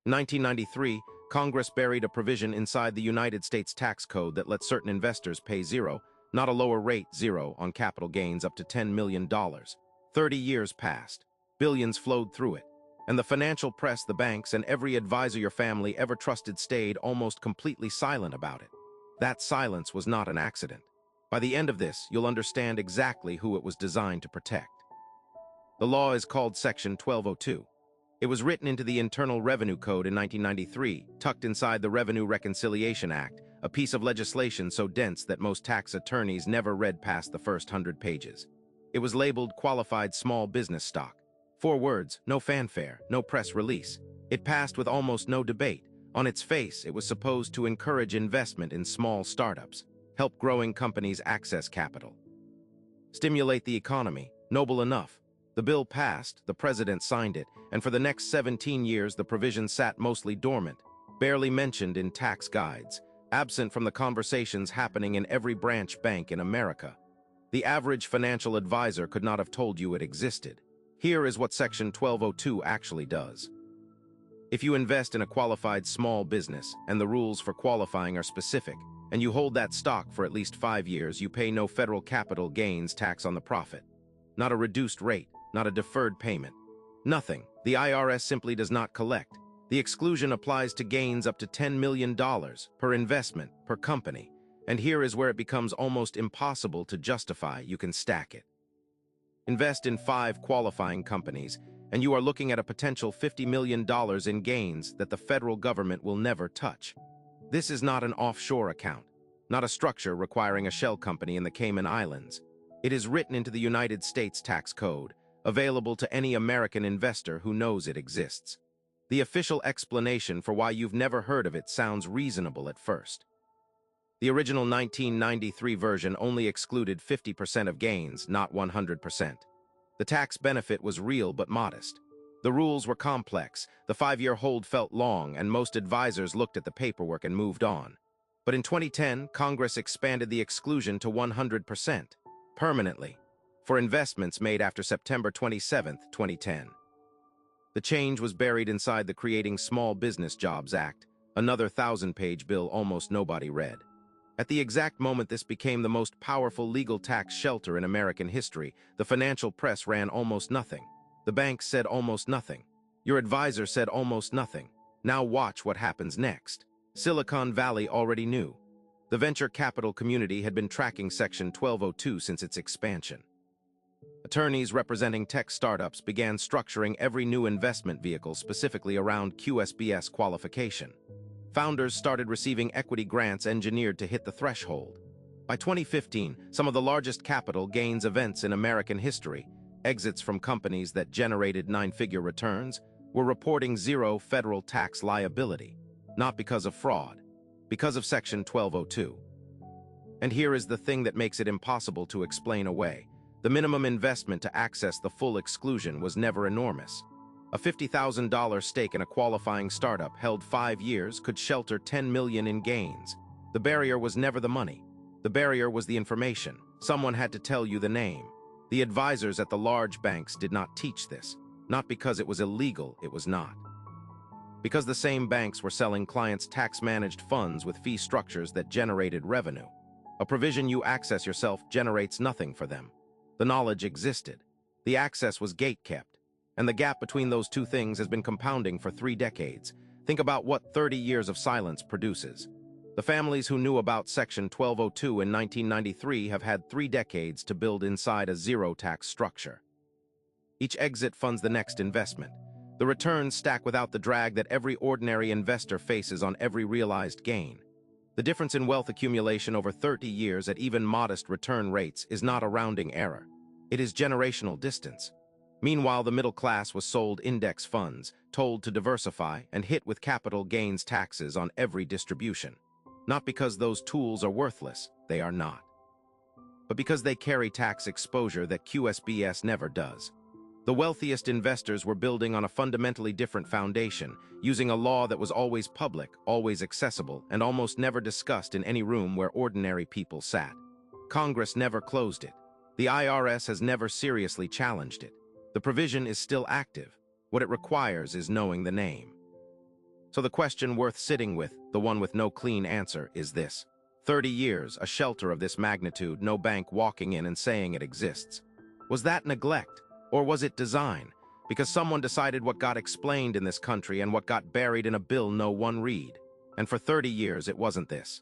In 1993, Congress buried a provision inside the United States tax code that let certain investors pay zero, not a lower rate, zero, on capital gains up to $10 million. 30 years passed. Billions flowed through it. And the financial press, the banks, and every advisor your family ever trusted stayed almost completely silent about it. That silence was not an accident. By the end of this, you'll understand exactly who it was designed to protect. The law is called Section 1202. It was written into the Internal Revenue Code in 1993, tucked inside the Revenue Reconciliation Act, a piece of legislation so dense that most tax attorneys never read past the first 100 pages. It was labeled Qualified Small Business Stock. 4 words, no fanfare, no press release. It passed with almost no debate. On its face, it was supposed to encourage investment in small startups, help growing companies access capital, stimulate the economy. Noble enough. The bill passed, the president signed it, and for the next 17 years the provision sat mostly dormant, barely mentioned in tax guides, absent from the conversations happening in every branch bank in America. The average financial advisor could not have told you it existed. Here is what Section 1202 actually does. If you invest in a qualified small business, and the rules for qualifying are specific, and you hold that stock for at least 5 years, you pay no federal capital gains tax on the profit. Not a reduced rate, not a deferred payment. Nothing. The IRS simply does not collect. The exclusion applies to gains up to $10 million per investment, per company. And here is where it becomes almost impossible to justify. You can stack it. Invest in 5 qualifying companies, and you are looking at a potential $50 million in gains that the federal government will never touch. This is not an offshore account, not a structure requiring a shell company in the Cayman Islands. It is written into the United States tax code, available to any American investor who knows it exists. The official explanation for why you've never heard of it sounds reasonable at first. The original 1993 version only excluded 50% of gains, not 100%. The tax benefit was real but modest. The rules were complex, the 5-year hold felt long, and most advisors looked at the paperwork and moved on. But in 2010, Congress expanded the exclusion to 100%, permanently, for investments made after September 27, 2010. The change was buried inside the Creating Small Business Jobs Act, another 1,000-page bill almost nobody read. At the exact moment this became the most powerful legal tax shelter in American history, the financial press ran almost nothing. The banks said almost nothing. Your advisor said almost nothing. Now watch what happens next. Silicon Valley already knew. The venture capital community had been tracking Section 1202 since its expansion. Attorneys representing tech startups began structuring every new investment vehicle specifically around QSBS qualification. Founders started receiving equity grants engineered to hit the threshold. By 2015, some of the largest capital gains events in American history, exits from companies that generated 9-figure returns, were reporting zero federal tax liability, not because of fraud, because of Section 1202. And here is the thing that makes it impossible to explain away. The minimum investment to access the full exclusion was never enormous. A $50,000 stake in a qualifying startup held 5 years could shelter $10 million in gains. The barrier was never the money. The barrier was the information. Someone had to tell you the name. The advisors at the large banks did not teach this. Not because it was illegal, it was not. Because the same banks were selling clients tax-managed funds with fee structures that generated revenue. A provision you access yourself generates nothing for them. The knowledge existed. The access was gate-kept. And the gap between those two things has been compounding for 3 decades. Think about what 30 years of silence produces. The families who knew about Section 1202 in 1993 have had 3 decades to build inside a zero-tax structure. Each exit funds the next investment. The returns stack without the drag that every ordinary investor faces on every realized gain. The difference in wealth accumulation over 30 years at even modest return rates is not a rounding error. It is generational distance. Meanwhile, the middle class was sold index funds, told to diversify, and hit with capital gains taxes on every distribution. Not because those tools are worthless, they are not. But because they carry tax exposure that QSBS never does. The wealthiest investors were building on a fundamentally different foundation, using a law that was always public, always accessible, and almost never discussed in any room where ordinary people sat. Congress never closed it. The IRS has never seriously challenged it. The provision is still active. What it requires is knowing the name. So the question worth sitting with, the one with no clean answer, is this. 30 years, a shelter of this magnitude, no bank walking in and saying it exists. Was that neglect? Or was it design? Because someone decided what got explained in this country and what got buried in a bill no one read. And for 30 years, it wasn't this.